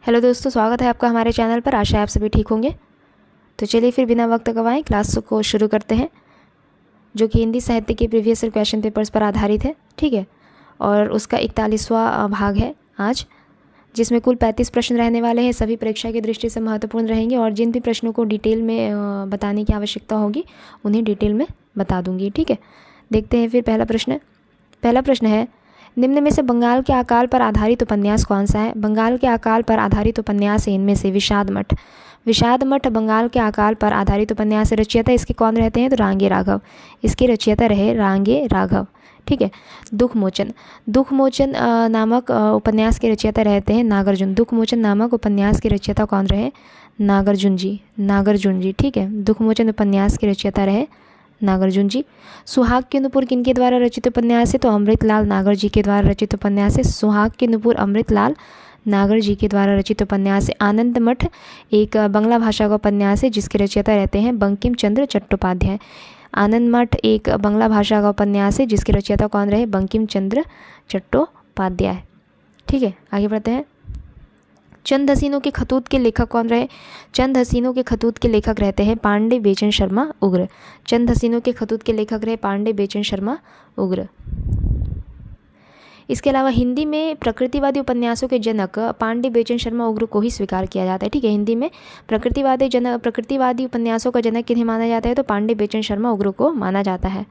Hello दोस्तों, स्वागत है आपका हमारे चैनल पर। आशा है आप सभी ठीक होंगे। तो चलिए फिर बिना वक्त गंवाए क्लास को शुरू करते हैं, जो कि हिंदी साहित्य के प्रीवियस ईयर क्वेश्चन पेपर्स पर आधारित है। ठीक है, और उसका 41वां भाग है आज, जिसमें कुल 35 प्रश्न रहने वाले हैं। सभी परीक्षा की दृष्टि से महत्वपूर्ण रहेंगे और जिन भी प्रश्नों को डिटेल में बताने की आवश्यकता होगी उन्हें डिटेल में बता दूंगी। ठीक है, देखते हैं फिर पहला प्रश्न है, निम्न में से बंगाल के अकाल पर आधारित उपन्यास कौन सा है? बंगाल के अकाल पर आधारित उपन्यास है इनमें से विषाद मठ बंगाल के अकाल पर आधारित उपन्यास। रचयिता इसके कौन रहते हैं? तो रांगे राघव। इसके रचयिता रहे रांगे राघव। ठीक है, दुखमोचन नामक उपन्यास के रचयिता रहते हैं नागार्जुन। दुखमोचन नामक उपन्यास के रचयिता कौन रहे? नागार्जुन जी। ठीक है, दुखमोचन उपन्यास के रचयिता रहे नागार्जुन जी। सुहाग की नुपुर किनके द्वारा रचित उपन्यास है? तो अमृतलाल नागर जी के द्वारा रचित उपन्यास है। सुहाग की नुपुर अमृतलाल नागर जी के द्वारा रचित उपन्यास है। आनंद मठ एक बंगला भाषा का उपन्यास है जिसके रचयिता रहते हैं बंकिम चंद्र चट्टोपाध्याय। आनंद मठ एक बंगला भाषा का उपन्यास है जिसके रचयिता कौन रहे? बंकिम चंद्र चट्टोपाध्याय। ठीक है, आगे बढ़ते हैं। चंद हसीनों के खतूत के लेखक कौन रहे? चंद हसीनों के खतूत के लेखक रहते हैं पांडे बेचन शर्मा उग्र। चंद हसीनों के खतूत के लेखक रहे पांडे बेचन शर्मा उग्र। इसके अलावा हिंदी में प्रकृतिवादी उपन्यासों के जनक पांडे बेचन शर्मा उग्र को ही स्वीकार किया जाता है। ठीक है, हिंदी में प्रकृतिवादी उपन्यासों का जनक किन्हें माना जाता है? तो पांडे बेचन शर्मा उग्र को माना जाता है।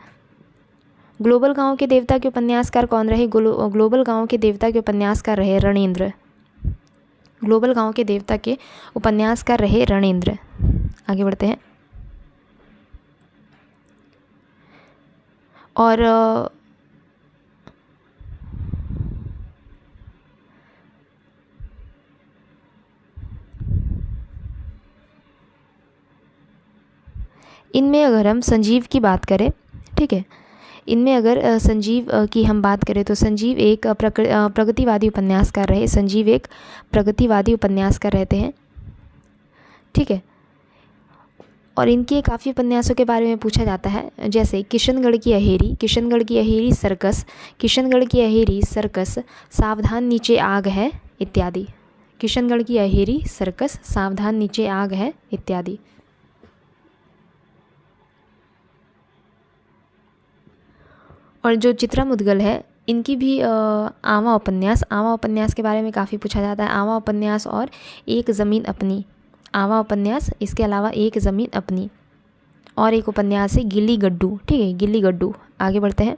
ग्लोबल गांव के देवता के उपन्यासकार कौन रहे? ग्लोबल गांव के देवता के उपन्यासकार रहे रणेंद्र। ग्लोबल गांव के देवता के उपन्यासकार रहे रणेंद्र। आगे बढ़ते हैं। और इनमें अगर हम संजीव की बात करें, ठीक है, इनमें अगर संजीव की हम बात करें तो संजीव एक प्रगतिवादी उपन्यासकार रहे। संजीव एक प्रगतिवादी उपन्यासकार रहते हैं। ठीक है, और इनके काफ़ी उपन्यासों के बारे में पूछा जाता है, जैसे किशनगढ़ की अहेरी सर्कस, सावधान नीचे आग है इत्यादि। किशनगढ़ की अहेरी सर्कस, सावधान नीचे आग है इत्यादि। और जो चित्रा मुद्गल है, इनकी भी आवा उपन्यास के बारे में काफ़ी पूछा जाता है। आवा उपन्यास और एक ज़मीन अपनी, आवा उपन्यास, इसके अलावा एक ज़मीन अपनी, और एक उपन्यास है गिल्ली गड्ढू। ठीक है, गिल्ली गड्ढू। आगे बढ़ते हैं।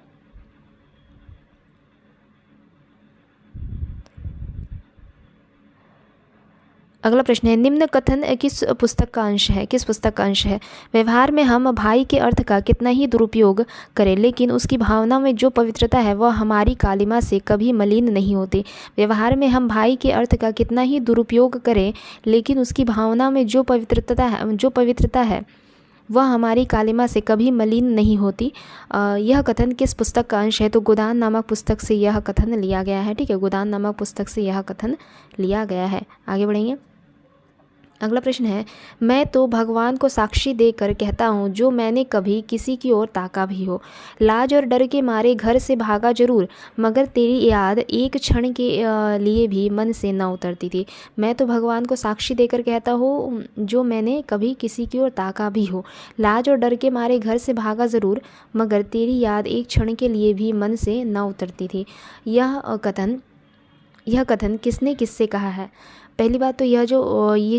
अगला प्रश्न है, निम्न कथन किस पुस्तक का अंश है? व्यवहार में हम भाई के अर्थ का कितना ही दुरुपयोग करें, लेकिन उसकी भावना में जो पवित्रता है वह हमारी कालिमा से कभी मलिन नहीं होती। व्यवहार में हम भाई के अर्थ का कितना ही दुरुपयोग करें, लेकिन उसकी भावना में जो पवित्रता है वह हमारी कालिमा से कभी मलिन नहीं होती। यह कथन किस पुस्तक का अंश है? तो गोदान नामक पुस्तक से यह कथन लिया गया है। ठीक है, गोदान नामक पुस्तक से यह कथन लिया गया है। आगे बढ़ेंगे। अगला प्रश्न है, मैं तो भगवान को साक्षी देकर कहता हूँ जो मैंने कभी किसी की ओर ताका भी हो। लाज और डर के मारे घर से भागा जरूर, मगर तेरी याद एक क्षण के लिए भी मन से न उतरती थी। मैं तो भगवान को साक्षी देकर कहता हूँ जो मैंने कभी किसी की ओर ताका भी हो। लाज और डर के मारे घर से भागा ज़रूर, मगर तेरी याद एक क्षण के लिए भी मन से न उतरती थी। यह कथन किसने किससे कहा है? पहली बात तो ये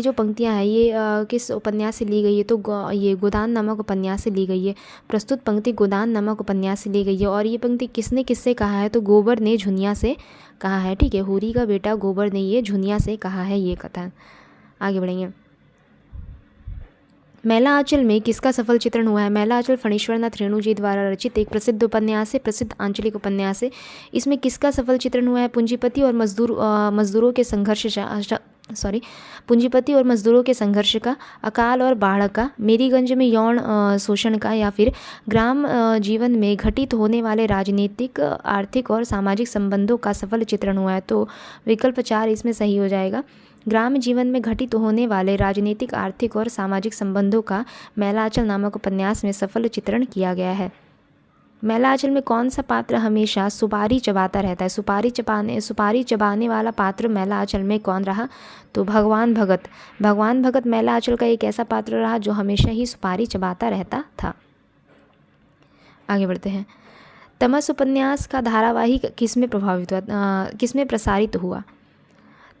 जो पंक्तियाँ हैं ये किस उपन्यास से ली गई है? तो ये गोदान नामक उपन्यास से ली गई है। प्रस्तुत पंक्ति गोदान नामक उपन्यास से ली गई है। और ये पंक्ति किसने किससे कहा है? तो गोबर ने झुनिया से कहा है। ठीक है, हुरी का बेटा गोबर ने ये झुनिया से कहा है ये कथन। आगे बढ़ेंगे। मैला आंचल में किसका सफल चित्रण हुआ है? मैला आंचल फणीश्वरनाथ रेणु जी द्वारा रचित एक प्रसिद्ध उपन्यास है, प्रसिद्ध आंचलिक उपन्यास है। इसमें किसका सफल चित्रण हुआ है? पूंजीपति और मजदूरों के संघर्ष का, अकाल और बाढ़ का, मेरीगंज में यौन शोषण का, या फिर ग्राम जीवन में घटित होने वाले राजनीतिक, आर्थिक और सामाजिक संबंधों का सफल चित्रण हुआ है। तो विकल्प 4 इसमें सही हो जाएगा। ग्राम जीवन में घटित होने वाले राजनीतिक, आर्थिक और सामाजिक संबंधों का मैला आंचल नामक उपन्यास में सफल चित्रण किया गया है। मैला आंचल में कौन सा पात्र हमेशा सुपारी चबाता रहता है? सुपारी चबाने वाला पात्र मैला आंचल में कौन रहा? तो भगवान भगत। भगवान भगत मैला आंचल का एक ऐसा पात्र रहा जो हमेशा ही सुपारी चबाता रहता था। आगे बढ़ते हैं। तमस उपन्यास का धारावाहिक किसमें किसमें प्रसारित हुआ?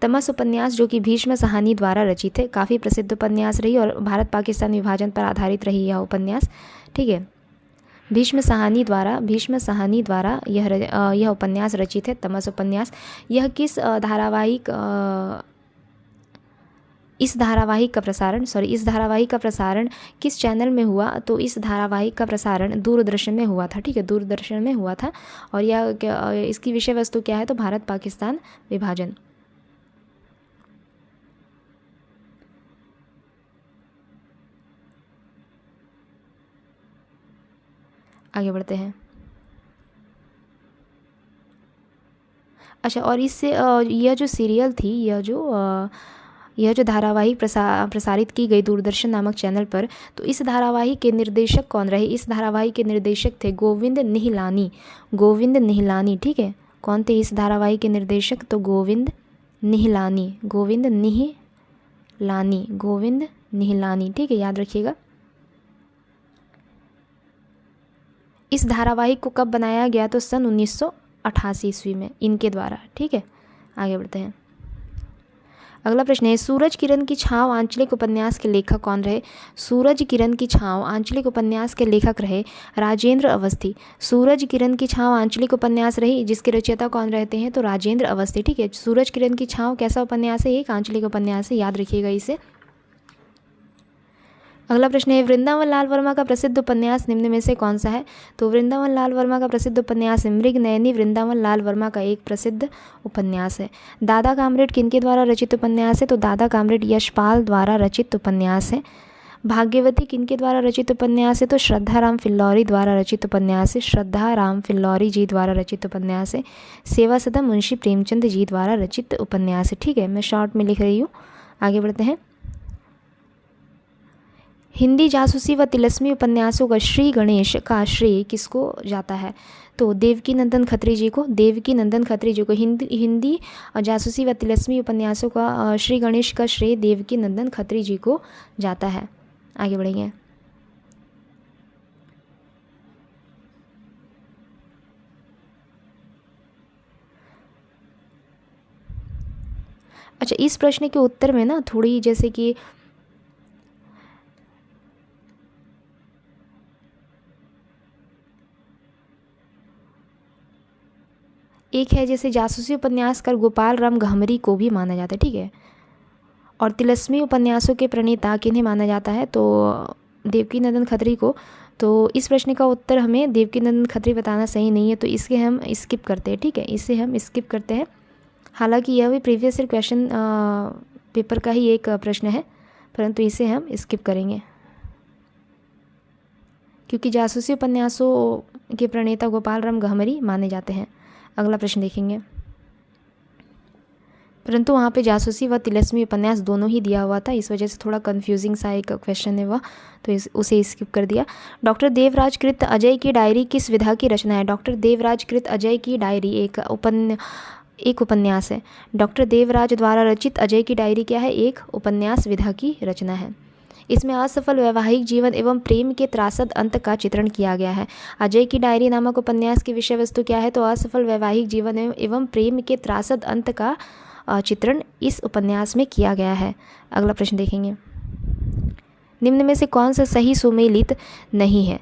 तमस उपन्यास जो कि भीष्म साहनी द्वारा रचित है, काफ़ी प्रसिद्ध उपन्यास रही और भारत पाकिस्तान विभाजन पर आधारित रही यह उपन्यास। ठीक है, भीष्म साहनी द्वारा यह उपन्यास रचित है, तमस उपन्यास। यह किस इस धारावाहिक का प्रसारण किस चैनल में हुआ? तो इस धारावाहिक का प्रसारण दूरदर्शन में हुआ था। ठीक है, दूरदर्शन में हुआ था। और इसकी विषय वस्तु क्या है? तो भारत पाकिस्तान विभाजन। आगे बढ़ते हैं। अच्छा, और इससे यह जो सीरियल थी, यह जो धारावाहिक प्रसारित की गई दूरदर्शन नामक चैनल पर, तो इस धारावाहिक के निर्देशक कौन रहे? इस धारावाहिक के निर्देशक थे गोविंद निहलानी। ठीक है, कौन थे इस धारावाहिक के निर्देशक? तो गोविंद निहलानी। ठीक है, याद रखिएगा। इस धारावाहिक को कब बनाया गया? तो सन 1988 ईस्वी में इनके द्वारा। ठीक है, आगे बढ़ते हैं। अगला प्रश्न है, सूरज किरण की छाँव आंचलिक उपन्यास के लेखक कौन रहे? सूरज किरण की छाँव आंचलिक उपन्यास के लेखक रहे राजेंद्र अवस्थी। सूरज किरण की छाँव आंचलिक उपन्यास रही, जिसके रचयिता कौन रहते हैं? तो राजेंद्र अवस्थी। ठीक है, सूरज किरण की छाँव कैसा उपन्यास है? एक आंचलिक उपन्यास है, याद रखिएगा इसे। अगला प्रश्न है, वृंदावन लाल वर्मा का प्रसिद्ध उपन्यास निम्न में से कौन सा है? तो वृंदावन लाल वर्मा का प्रसिद्ध उपन्यास मृगनयनी वृंदावन लाल वर्मा का एक प्रसिद्ध उपन्यास है। दादा कामरेड किनके द्वारा रचित उपन्यास है? तो दादा कामरेड यशपाल द्वारा रचित उपन्यास है। भाग्यवती किनके द्वारा रचित उपन्यास है? तो श्रद्धाराम फिल्लौरी द्वारा रचित उपन्यास है। श्रद्धाराम फिल्लौरी जी द्वारा रचित उपन्यास है। सेवा सदन मुंशी प्रेमचंद जी द्वारा रचित उपन्यास है। ठीक है, मैं शॉर्ट में लिख रही हूँ। आगे बढ़ते हैं। हिंदी जासूसी व तिलस्मी उपन्यासों का श्री गणेश का श्रेय किसको जाता है? तो देवकी नंदन खत्री जी को। हिंदी जासूसी व तिलस्मी उपन्यासों का श्री गणेश का श्रेय देवकी नंदन खत्री जी को जाता है। आगे बढ़ेंगे। अच्छा, इस प्रश्न के उत्तर में ना थोड़ी जैसे कि एक है, जैसे जासूसी उपन्यासकार गोपाल राम गहमरी को भी माना जाता है। ठीक है, और तिलस्मी उपन्यासों के प्रणेता किन्हें माना जाता है? तो देवकी नंदन खत्री को। तो इस प्रश्न का उत्तर हमें देवकी नंदन खत्री बताना सही नहीं है, तो इसके हम स्किप करते हैं। ठीक है, इसे हम स्किप करते हैं। हालांकि यह भी प्रीवियस ईयर क्वेश्चन पेपर का ही एक प्रश्न है, परंतु इसे हम स्किप करेंगे क्योंकि जासूसी उपन्यासों के प्रणेता गोपाल राम गहमरी माने जाते हैं। अगला प्रश्न देखेंगे, परंतु वहाँ पे जासूसी व तिलस्मी उपन्यास दोनों ही दिया हुआ था, इस वजह से थोड़ा कंफ्यूजिंग सा एक क्वेश्चन है वह, तो उसे स्किप कर दिया। डॉक्टर देवराज कृत अजय की डायरी किस विधा की रचना है? डॉक्टर देवराज कृत अजय की डायरी एक उपन्यास है। डॉक्टर देवराज द्वारा रचित अजय की डायरी क्या है? एक उपन्यास विधा की रचना है। इसमें असफल वैवाहिक जीवन एवं प्रेम के त्रासद अंत का चित्रण किया गया है। अजय की डायरी नामक उपन्यास की विषय वस्तु क्या है? तो असफल वैवाहिक जीवन एवं प्रेम के त्रासद अंत का चित्रण इस उपन्यास में किया गया है। अगला प्रश्न देखेंगे, निम्न में से कौन सा सही सुमेलित नहीं है?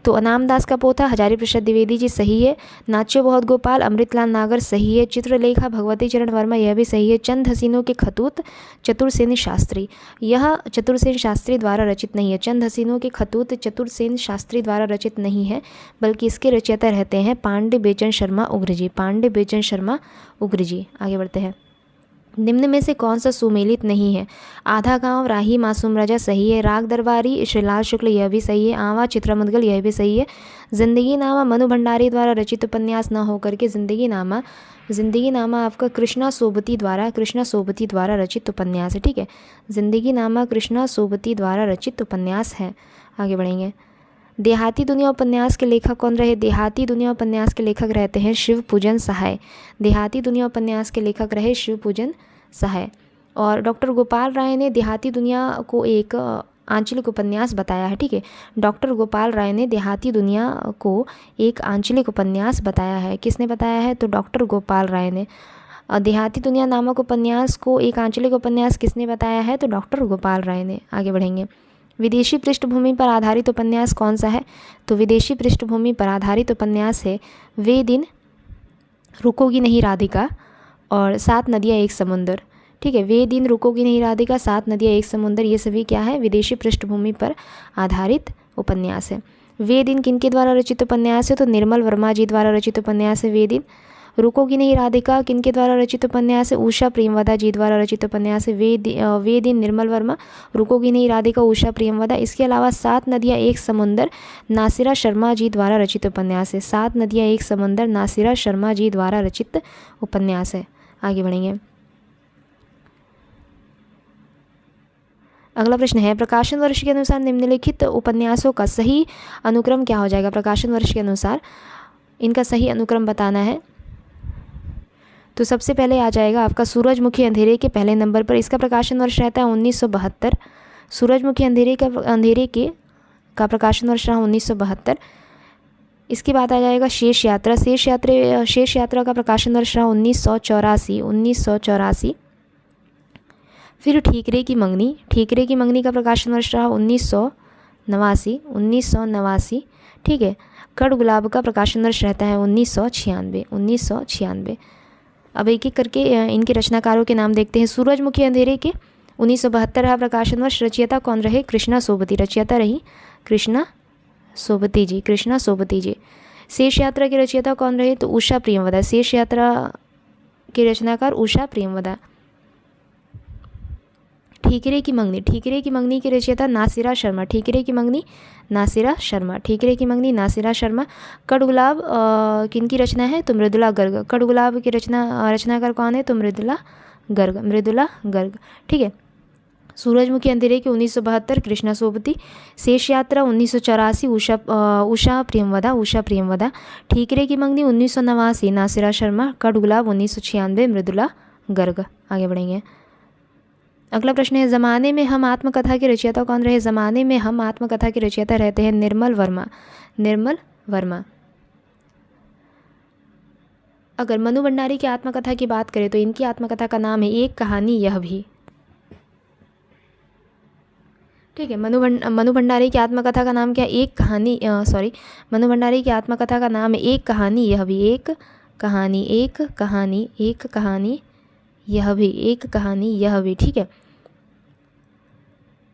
तो अनामदास का पोथा हजारी प्रसाद द्विवेदी जी सही है। नाच्यो बहुत गोपाल अमृतलाल नागर सही है। चित्रलेखा भगवती चरण वर्मा यह भी सही है। चंद हसीनों के खतूत चतुरसेन शास्त्री, यह चतुरसेन शास्त्री द्वारा रचित नहीं है। चंद हसीनों के खतूत चतुरसेन शास्त्री द्वारा रचित नहीं है, बल्कि इसके रचयिता रहते हैं पांडे बेचन शर्मा उग्र जी। पांडे बेचन शर्मा उग्र जी। आगे बढ़ते हैं, निम्न में से कौन सा सुमेलित नहीं है? आधा गांव राही मासूम राजा सही है। राग दरबारी श्रीलाल शुक्ल यह भी सही है। आवा चित्रमुद्गल यह भी सही है। जिंदगी नामा मनु भंडारी द्वारा रचित उपन्यास न होकर के जिंदगी नामा आपका कृष्णा सोबती द्वारा रचित उपन्यास है। ठीक है, जिंदगी नामा कृष्णा सोबती द्वारा रचित उपन्यास है। आगे बढ़ेंगे, देहाती दुनिया उपन्यास के लेखक कौन रहे? देहाती दुनिया उपन्यास के लेखक रहते हैं शिवपूजन सहाय। देहाती दुनिया उपन्यास के लेखक रहे शिवपूजन सहाय। और डॉक्टर गोपाल राय ने देहाती दुनिया को एक आंचलिक उपन्यास बताया है। ठीक है, डॉक्टर गोपाल राय ने देहाती दुनिया को एक आंचलिक उपन्यास बताया है। किसने बताया है? तो डॉक्टर गोपाल राय ने। देहाती दुनिया नामक उपन्यास को एक आंचलिक उपन्यास किसने बताया है? तो डॉक्टर गोपाल राय ने। आगे बढ़ेंगे। विदेशी पृष्ठभूमि पर आधारित उपन्यास कौन सा है? तो विदेशी पृष्ठभूमि पर आधारित उपन्यास है वे दिन, रुकोगी नहीं राधिका और सात नदियाँ एक समुंदर। ठीक है, वे दिन, रुकोगी नहीं राधिका, सात नदियाँ एक समुंदर, ये सभी क्या है? विदेशी पृष्ठभूमि पर आधारित उपन्यास है। वे दिन किनके द्वारा रचित उपन्यास है? तो निर्मल वर्मा जी द्वारा रचित उपन्यास है वे दिन। रुकोगी नहीं राधिका किनके द्वारा रचित उपन्यास है? उषा प्रेमवदा जी द्वारा रचित उपन्यास है वे दिन निर्मल वर्मा, रुकोगी नहीं राधिका उषा प्रेमवदा। इसके अलावा सात नदियाँ एक समुंदर नासिरा शर्मा जी द्वारा रचित उपन्यास है। सात नदियाँ एक समुंदर नासिरा शर्मा जी द्वारा रचित उपन्यास है। आगे बढ़ेंगे। अगला प्रश्न है, प्रकाशन वर्ष के अनुसार निम्नलिखित उपन्यासों का सही अनुक्रम क्या हो जाएगा? प्रकाशन वर्ष के अनुसार इनका सही अनुक्रम बताना है। तो सबसे पहले आ जाएगा आपका सूरजमुखी अंधेरे के पहले नंबर पर। इसका प्रकाशन वर्ष रहता है 1972। सूरजमुखी अंधेरे का प्रकाशन वर्ष रहा 1972। इसके बाद आ जाएगा शेष यात्रा। शेष यात्रा का प्रकाशन वर्ष रहा 1984। फिर ठीकरे की मंगनी का प्रकाशन वर्ष रहा 1989। ठीक है, कड़ गुलाब का प्रकाशन वर्ष रहता है 1996। अब एक एक करके इनके रचनाकारों के नाम देखते हैं। सूरजमुखी अंधेरे के 1972 रहा प्रकाशन वर्ष। रचयिता कौन रहे? कृष्णा सोबती। रचयिता रही कृष्णा सोबती जी। शेष यात्रा की रचयिता कौन रहे? तो उषा प्रेमवदा। शेष यात्रा के रचनाकार उषा प्रेमवदा। ठीकरे की मंगनी की रचयिता नासिरा शर्मा। ठीकरे की मंगनी नासिरा शर्मा। कड़गुलाब किनकी रचना है? तो मृदुला गर्ग। कड़गुलाब की रचनाकार कौन है? तो मृदुला गर्ग। ठीक है, सूरजमुखी अंधेरे के 1972 कृष्णा सोबती। शेष यात्रा 1984 उषा प्रेमवदा। ठीकरे की मंगनी 1989 नासिरा शर्मा। कड़गुलाब 1996 मृदुला गर्ग। आगे बढ़ेंगे। अगला प्रश्न है, ज़माने में हम आत्मकथा के रचयिता कौन रहे? ज़माने में हम आत्मकथा के रचयिता रहते हैं निर्मल वर्मा। अगर मनु भंडारी की आत्मकथा की बात करें तो इनकी आत्मकथा का नाम है एक कहानी यह भी। ठीक है, मनु भंडारी की आत्मकथा का नाम क्या है? मनु भंडारी की आत्मकथा का नाम है एक कहानी यह भी। एक कहानी यह भी। ठीक है,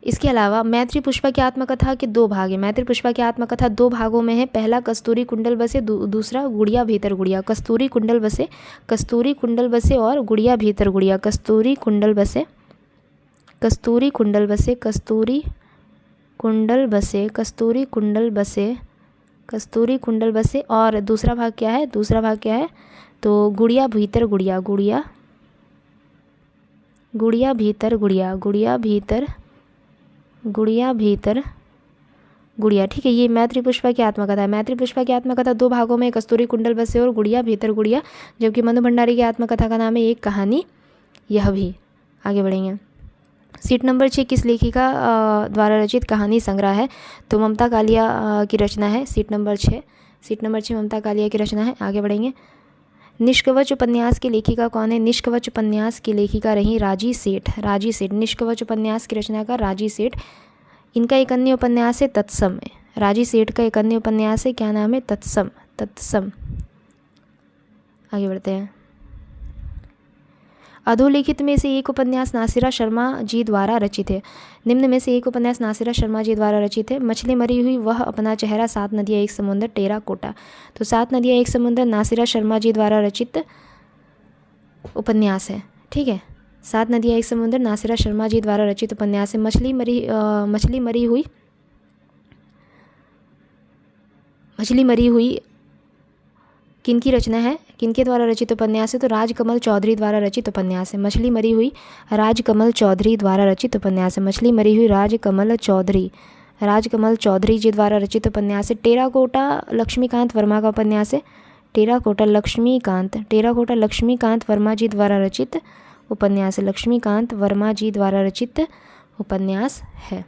इसके अलावा मैत्री पुष्पा की आत्मकथा के दो भाग हैं। मैत्री पुष्पा की आत्मकथा दो भागों में है। पहला कस्तूरी कुंडल बसे, दूसरा गुड़िया भीतर गुड़िया। कस्तूरी कुंडल बसे और गुड़िया भीतर गुड़िया। कस्तूरी कुंडल बसे और दूसरा भाग क्या है? तो गुड़िया भीतर गुड़िया। ठीक है, ये मैत्री पुष्पा की आत्मकथा है। मैत्री पुष्पा की आत्मकथा दो भागों में, कस्तूरी कुंडल बसे और गुड़िया भीतर गुड़िया। जबकि मनु भंडारी की आत्मकथा का नाम है एक कहानी यह भी। आगे बढ़ेंगे। सीट नंबर 6 किस लेखिका द्वारा रचित कहानी संग्रह है? तो ममता कालिया की रचना है। सीट नंबर 6 ममता कालिया की रचना है। आगे बढ़ेंगे। निष्कवच उपन्यास की लेखिका कौन है? निष्कवच उपन्यास की लेखिका रही राजी सेठ। निष्कवच उपन्यास की रचनाकार राजी सेठ। इनका एक अन्य उपन्यास है तत्सम। राजी सेठ का एक अन्य उपन्यास है, क्या नाम है? तत्सम। आगे बढ़ते हैं। अधोलिखित में से एक उपन्यास नासिरा शर्मा जी द्वारा रचित है। निम्न में से एक उपन्यास नासिरा शर्मा जी द्वारा रचित है। मछली मरी हुई, वह अपना चेहरा, सात नदियाँ एक समुंदर, टेराकोटा। तो सात नदियाँ एक समुंदर नासिरा शर्मा जी द्वारा रचित उपन्यास है। ठीक है, सात नदियाँ एक समुंदर नासिरा शर्मा जी द्वारा रचित उपन्यास है। मछली मरी हुई किनकी रचना है? किनके द्वारा रचित उपन्यास है? तो राजकमल चौधरी द्वारा रचित उपन्यास है। मछली मरी हुई राजकमल चौधरी द्वारा रचित उपन्यास है। मछली मरी हुई राजकमल राजकमल चौधरी जी द्वारा रचित उपन्यास है। टेराकोटा लक्ष्मीकांत वर्मा का उपन्यास है। टेराकोटा लक्ष्मीकांत वर्मा जी द्वारा रचित उपन्यास है। लक्ष्मीकांत वर्मा जी द्वारा रचित उपन्यास है,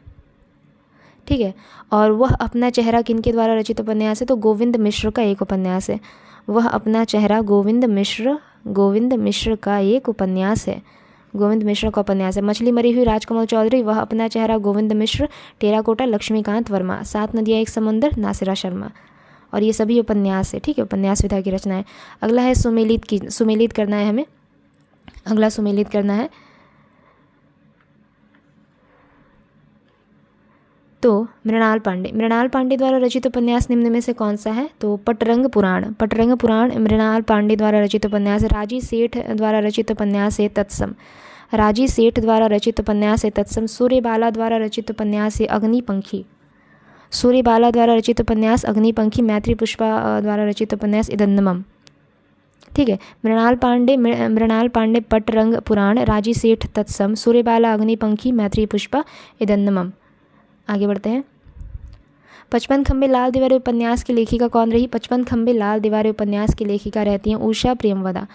ठीक है। और वह अपना चेहरा किनके द्वारा रचित उपन्यास है? तो गोविंद मिश्र का एक उपन्यास है। वह अपना चेहरा गोविंद मिश्र का एक उपन्यास है। गोविंद मिश्र का उपन्यास है। मछली मरी हुई राजकमल चौधरी, वह अपना चेहरा गोविंद मिश्र। टेराकोटा लक्ष्मीकांत वर्मा। सात नदियाँ एक समुंदर नासिरा शर्मा। और ये सभी उपन्यास है, ठीक है, उपन्यास विधा की रचना है। अगला है सुमेलित करना है हमें। अगला सुमेलित करना है। तो मृणाल पांडे द्वारा रचित उपन्यास निम्न में से कौन सा है? तो पटरंग पुराण मृणाल पांडे द्वारा रचित उपन्यास। राजी सेठ द्वारा रचित उपन्यास है तत्सम। सूर्यबाला द्वारा रचित उपन्यास है अग्निपंखी। मैत्री पुष्पा द्वारा रचित उपन्यास इदन्नमम, ठीक है। मृणाल पांडे पटरंग पुराण, राजी सेठ तत्सम, सूर्यबाला अग्निपंखी, मैत्री पुष्पा इदन्नमम। आगे बढ़ते हैं। 55 खंबे लाल दीवारें उपन्यास की लेखिका कौन रही? 55 खंबे लाल दीवारें उपन्यास की लेखिका रहती हैं उषा प्रियमवदा।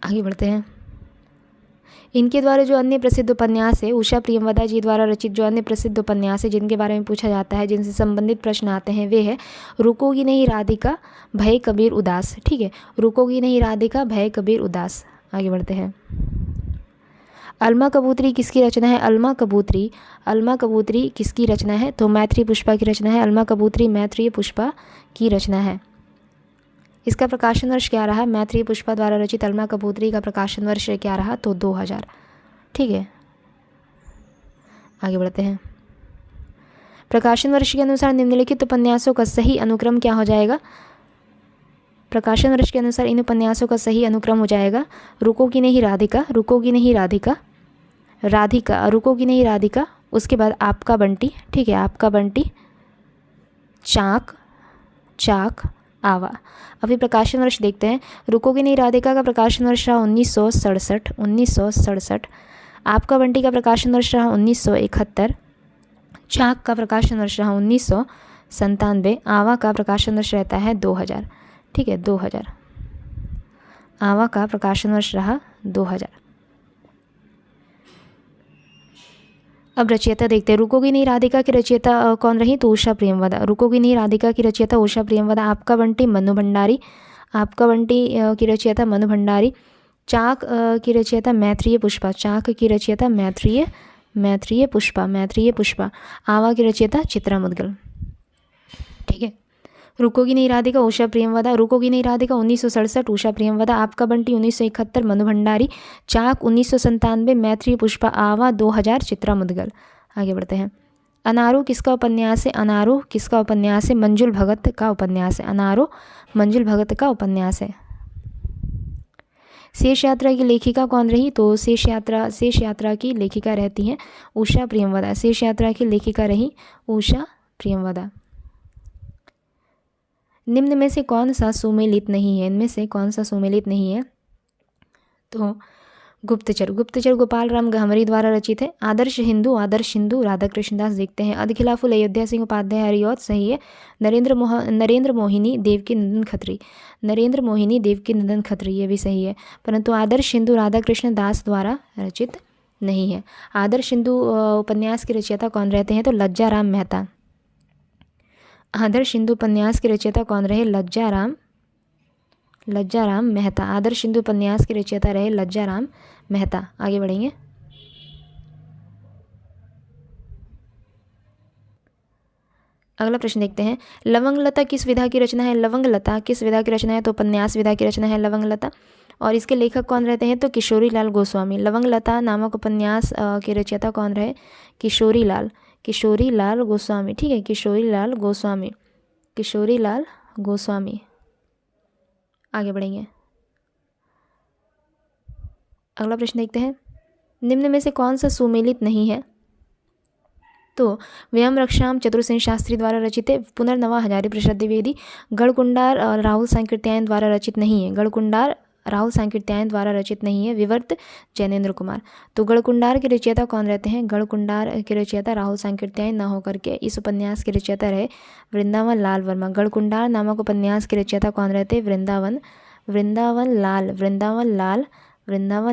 आगे बढ़ते हैं। इनके द्वारा जो अन्य प्रसिद्ध उपन्यास है, उषा प्रियमवदा जी द्वारा रचित जो अन्य प्रसिद्ध उपन्यास है जिनके बारे में पूछा जाता है, जिनसे संबंधित प्रश्न आते हैं, वे है रुकोगी नहीं राधिका, भय कबीर उदास, ठीक है। रुकोगी नहीं राधिका, भय कबीर उदास। आगे बढ़ते हैं। अलमा कबूतरी किसकी रचना है? अलमा कबूतरी किसकी रचना है? तो मैत्री पुष्पा की रचना है। अलमा कबूतरी मैत्रेय पुष्पा की रचना है। इसका प्रकाशन वर्ष क्या रहा? मैत्रेय पुष्पा द्वारा रचित अलमा कबूतरी का प्रकाशन वर्ष क्या रहा? तो 2000, ठीक है। आगे बढ़ते हैं। प्रकाशन वर्ष के अनुसार निम्नलिखित उपन्यासों का सही अनुक्रम क्या हो जाएगा? प्रकाशन वर्ष के अनुसार इन उपन्यासों का सही अनुक्रम हो जाएगा रुकोगी नहीं राधिका, रुकोगी नहीं राधिका, उसके बाद आपका बंटी, ठीक है, आपका बंटी, चाक आवा। अभी प्रकाशन वर्ष देखते हैं। रुकोगी नहीं राधिका का प्रकाशन वर्ष रहा 1967। आपका बंटी का प्रकाशन वर्ष रहा 1971। चाक का प्रकाशन वर्ष रहा 1997। आवा का प्रकाशन वर्ष रहता है 2000, ठीक है, 2000। आवा का प्रकाशन वर्ष रहा 2000। अब रचयिता देखते हैं। रुकोगी नहीं राधिका की रचयिता कौन रही? तो उषा प्रियमवदा। रुकोगी नहीं राधिका की रचयिता उषा प्रियमवदा। आपका बंटी मनु भंडारी, की रचयिता मनु भंडारी। चाक की रचयिता मैत्रेय पुष्पा। आवा की रचयिता चित्रा मुदगल, ठीक है। रुकोगी नहीं राधिका उषा प्रियमवदा। रुकोगी नहीं राधिका 1967 उषा प्रियमवदा। आपका बंटी 1971 मनु भंडारी। चाक 1997 मैत्रेय पुष्पा। आवा 2000 चित्रा मुदगल। आगे बढ़ते हैं। अनारो किसका उपन्यास है? मंजुल भगत का उपन्यास है। शेष यात्रा की लेखिका कौन रही? तो शेष यात्रा की लेखिका रहती हैं उषा प्रियमवदा। शेष यात्रा की लेखिका रही उषा प्रियमवदा। निम्न में से कौन सा सुमेलित नहीं है? इनमें से कौन सा सुमेलित नहीं है? तो गुप्तचर गोपाल राम गहमरी द्वारा रचित है। आदर्श हिंदू राधा कृष्णदास देखते हैं। अधखिलाफुल अयोध्या सिंह उपाध्याय हरिऔध सही है। नरेंद्र मोहिनी देवकी नंदन खत्री ये भी सही है, परंतु आदर्श हिंदू राधा कृष्णदास द्वारा रचित नहीं है। आदर्श हिंदू उपन्यास के रचयिता कौन रहते हैं? तो लज्जा राम मेहता। आदर्श हिंदू उपन्यास के रचयिता कौन रहे? लज्जा राम मेहता। आदर्श हिंदू उपन्यास के रचयिता रहे लज्जा राम मेहता। आगे बढ़ेंगे। अगला प्रश्न देखते हैं। लवंगलता किस विधा की रचना है? तो उपन्यास विधा की रचना है लवंगलता। और इसके लेखक कौन रहते हैं? तो किशोरी लाल गोस्वामी। लवंगलता नामक उपन्यास के रचयिता कौन रहे? किशोरी लाल गोस्वामी, ठीक है, किशोरी लाल गोस्वामी। आगे बढ़ेंगे। अगला प्रश्न देखते हैं। निम्न में से कौन सा सुमेलित नहीं है? तो व्यम रक्षाम चतुरसेन शास्त्री द्वारा रचित है। पुनर्नवा हजारी प्रसाद द्विवेदी। गढ़कुंडार राहुल सांकृत्यायन द्वारा रचित नहीं है। गढ़कुंडार राहुल सांकृत्यायन द्वारा रचित नहीं है। विवर्त जैनेन्द्र कुमार। तो गढ़कुंडार के रचयिता कौन रहते हैं? गढ़कुंडार के रचयिता राहुल सांकृत्यायन न होकर के इस उपन्यास के रचयिता रहे वृंदावन लाल वर्मा। गढ़कुंडार नामक उपन्यास के रचयिता कौन रहते? वृंदावन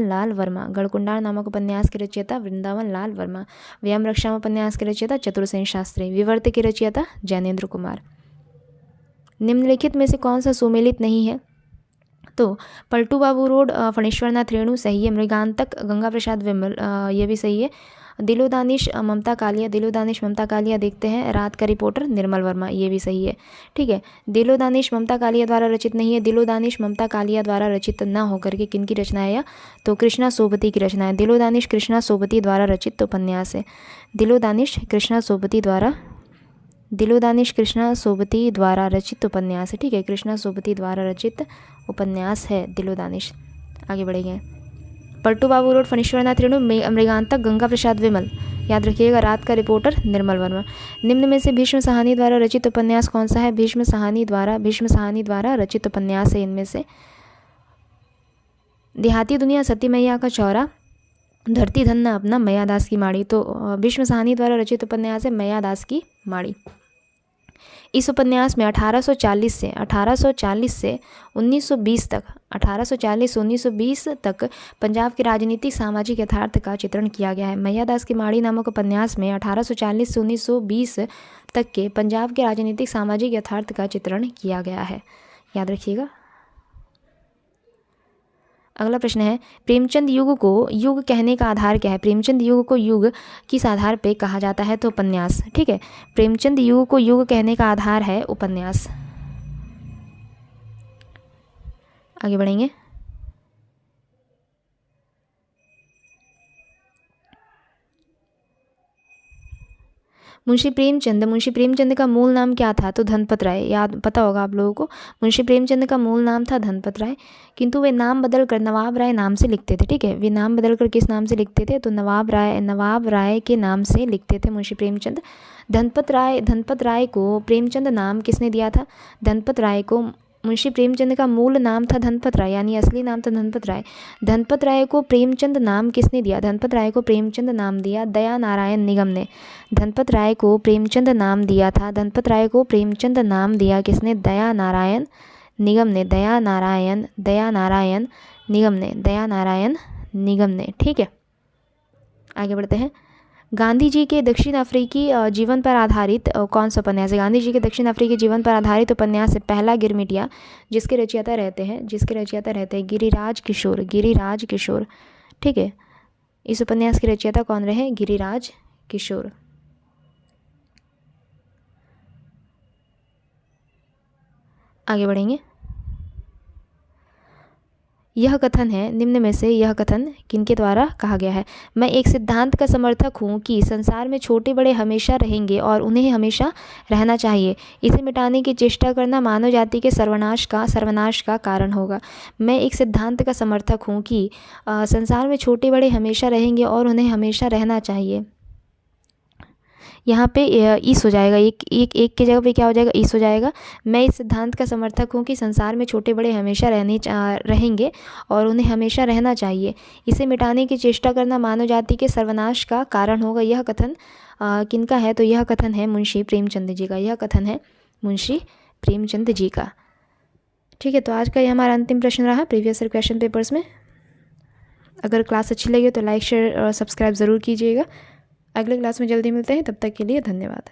लाल वर्मा। गढ़कुंडार नामक उपन्यास के रचयिता वृंदावन लाल वर्मा। व्याम रक्षाम उपन्यास के रचयिता चतुरसेन शास्त्री। विवर्त के रचयिता जैनेन्द्र कुमार। निम्नलिखित में से कौन सा सुमेलित नहीं है? तो पलटू बाबू रोड, फणीश्वरनाथ रेणु सही है। मृगांतक गंगा प्रसाद विमल, ये भी सही है। दिलो दानिश ममता कालिया देखते हैं रात का रिपोर्टर निर्मल वर्मा, ये भी सही है। ठीक है, दिलो दानिश ममता कालिया द्वारा रचित नहीं है। दिलो दानिश ममता कालिया द्वारा रचित न होकर के किन की रचना है? तो कृष्णा सोबती की रचना है। दिलो दानिश कृष्णा सोबती द्वारा रचित उपन्यास है। दिलो दानिश कृष्णा सोबती द्वारा रचित उपन्यास है। ठीक है, कृष्णा सोबती द्वारा रचित उपन्यास है दिलो दानिश। आगे बढ़ेंगे। पलटू बाबू रोड, फणीश्वरनाथ रेणु, मृगांतक गंगा प्रसाद विमल, याद रखिएगा रात का रिपोर्टर निर्मल वर्मा। निम्न में से भीष्म साहनी द्वारा रचित उपन्यास कौन सा है? भीष्म साहनी द्वारा रचित उपन्यास है इनमें से देहाती दुनिया, सती मैया का चौरा, धरती धन्ना अपना, मैयादास की माड़ी। तो भीष्म साहनी द्वारा रचित उपन्यास है मैयादास की माड़ी। इस उपन्यास में 1840 से 1920 तक पंजाब के राजनीतिक सामाजिक यथार्थ का चित्रण किया गया है। मैयादास की माड़ी नामक उपन्यास में 1840 से 1920 तक के पंजाब के राजनीतिक सामाजिक यथार्थ का चित्रण किया गया है, याद रखिएगा। अगला प्रश्न है, प्रेमचंद युग को युग कहने का आधार क्या है? प्रेमचंद युग को युग किस आधार पे कहा जाता है? तो उपन्यास। ठीक है, प्रेमचंद युग को युग कहने का आधार है उपन्यास। आगे बढ़ेंगे। मुंशी प्रेमचंद का मूल नाम क्या था? तो धनपत राय, याद पता होगा आप लोगों को। मुंशी प्रेमचंद का मूल नाम था धनपत राय, किंतु वे नाम बदलकर नवाब राय नाम से लिखते थे। ठीक है, वे नाम बदलकर किस नाम से लिखते थे? तो नवाब राय के नाम से लिखते थे मुंशी प्रेमचंद। धनपत राय को प्रेमचंद नाम किसने दिया था? धनपत राय को मुंशी प्रेमचंद का मूल नाम था धनपत राय, यानी असली नाम था धनपत राय। धनपत राय को प्रेमचंद नाम किसने दिया? धनपत राय को प्रेमचंद नाम दिया दया नारायण निगम ने। धनपत राय को प्रेमचंद नाम दिया था, धनपत राय को प्रेमचंद नाम दिया किसने? दया नारायण निगम ने। ठीक है, आगे बढ़ते हैं। गांधी जी के दक्षिण अफ्रीकी जीवन पर आधारित कौन सा उपन्यास है? गांधी जी के दक्षिण अफ्रीकी जीवन पर आधारित उपन्यास है पहला गिरमिटिया, जिसके रचयिता रहते हैं गिरिराज किशोर। ठीक है, इस उपन्यास के रचयिता कौन रहे? गिरिराज किशोर। आगे बढ़ेंगे। यह कथन है, निम्न में से यह कथन किनके द्वारा कहा गया है? मैं एक सिद्धांत का समर्थक हूँ कि संसार में छोटे बड़े हमेशा रहेंगे और उन्हें हमेशा रहना चाहिए। इसे मिटाने की चेष्टा करना मानव जाति के सर्वनाश का कारण होगा। मैं एक सिद्धांत का समर्थक हूँ कि संसार में छोटे बड़े हमेशा रहेंगे और उन्हें हमेशा रहना चाहिए। यहाँ पे ईस हो जाएगा, एक के जगह पे क्या हो जाएगा? ईस हो जाएगा। मैं इस सिद्धांत का समर्थक हूँ कि संसार में छोटे बड़े हमेशा रहेंगे और उन्हें हमेशा रहना चाहिए। इसे मिटाने की चेष्टा करना मानव जाति के सर्वनाश का कारण होगा। यह कथन किनका है? तो यह कथन है मुंशी प्रेमचंद जी का। ठीक है, तो आज का ये हमारा अंतिम प्रश्न रहा प्रीवियस ईयर क्वेश्चन पेपर्स में। अगर क्लास अच्छी लगी तो लाइक शेयर और सब्सक्राइब ज़रूर कीजिएगा। अगले क्लास में जल्दी मिलते हैं, तब तक के लिए धन्यवाद।